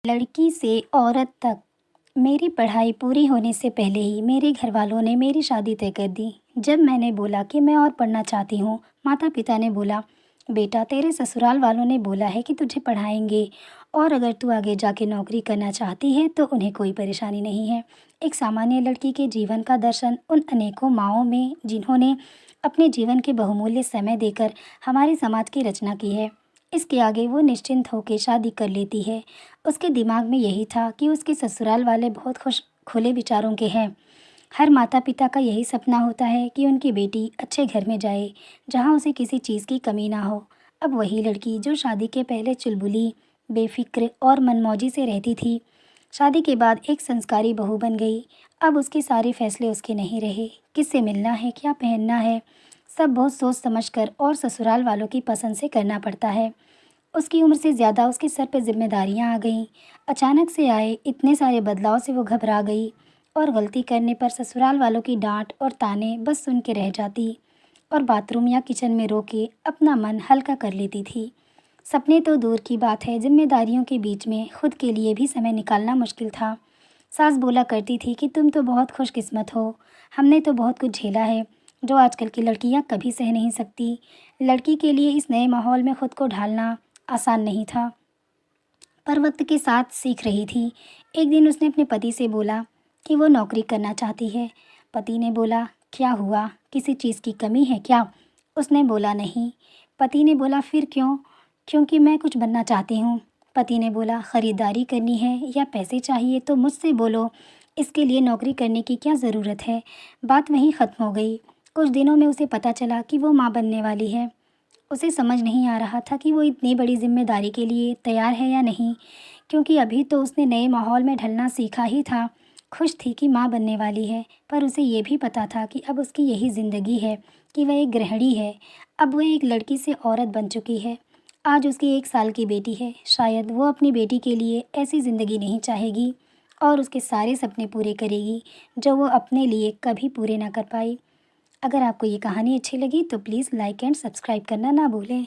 लड़की से औरत तक, मेरी पढ़ाई पूरी होने से पहले ही मेरे घर वालों ने मेरी शादी तय कर दी। जब मैंने बोला कि मैं और पढ़ना चाहती हूँ, माता पिता ने बोला, बेटा तेरे ससुराल वालों ने बोला है कि तुझे पढ़ाएंगे और अगर तू आगे जाके नौकरी करना चाहती है तो उन्हें कोई परेशानी नहीं है। एक सामान्य लड़की के जीवन का दर्शन उन अनेकों माँओं में जिन्होंने अपने जीवन के बहुमूल्य समय देकर हमारे समाज की रचना की है। इसके आगे वो निश्चिंत होकर शादी कर लेती है। उसके दिमाग में यही था कि उसके ससुराल वाले बहुत खुले विचारों के हैं। हर माता पिता का यही सपना होता है कि उनकी बेटी अच्छे घर में जाए, जहाँ उसे किसी चीज़ की कमी ना हो। अब वही लड़की जो शादी के पहले चुलबुली, बेफिक्र और मनमौजी से रहती थी, शादी के बाद एक संस्कारी बहू बन गई। अब उसके सारे फैसले उसके नहीं रहे। किससे मिलना है, क्या पहनना है, सब बहुत सोच समझकर और ससुराल वालों की पसंद से करना पड़ता है। उसकी उम्र से ज़्यादा उसके सर पर जिम्मेदारियां आ गईं। अचानक से आए इतने सारे बदलाव से वो घबरा गई और गलती करने पर ससुराल वालों की डांट और ताने बस सुन के रह जाती और बाथरूम या किचन में रो के अपना मन हल्का कर लेती थी। सपने तो दूर की बात है, जिम्मेदारियों के बीच में खुद के लिए भी समय निकालना मुश्किल था। सास बोला करती थी कि तुम तो बहुत खुशकिस्मत हो, हमने तो बहुत कुछ झेला है जो आजकल की लड़कियां कभी सह नहीं सकती। लड़की के लिए इस नए माहौल में खुद को ढालना आसान नहीं था, पर वक्त के साथ सीख रही थी। एक दिन उसने अपने पति से बोला कि वो नौकरी करना चाहती है। पति ने बोला, क्या हुआ, किसी चीज़ की कमी है क्या? उसने बोला, नहीं। पति ने बोला, फिर क्यों? क्योंकि मैं कुछ बनना चाहती हूँ। पति ने बोला, ख़रीदारी करनी है या पैसे चाहिए तो मुझसे बोलो, इसके लिए नौकरी करने की क्या ज़रूरत है। बात वहीं ख़त्म हो गई। कुछ दिनों में उसे पता चला कि वो माँ बनने वाली है। उसे समझ नहीं आ रहा था कि वो इतनी बड़ी जिम्मेदारी के लिए तैयार है या नहीं, क्योंकि अभी तो उसने नए माहौल में ढलना सीखा ही था। खुश थी कि माँ बनने वाली है, पर उसे ये भी पता था कि अब उसकी यही ज़िंदगी है कि वह एक गृहिणी है। अब वह एक लड़की से औरत बन चुकी है। आज उसकी 1 साल की बेटी है। शायद वो अपनी बेटी के लिए ऐसी ज़िंदगी नहीं चाहेगी और उसके सारे सपने पूरे करेगी जो वो अपने लिए कभी पूरे ना कर पाई। अगर आपको ये कहानी अच्छी लगी तो प्लीज़ लाइक एंड सब्सक्राइब करना ना भूलें।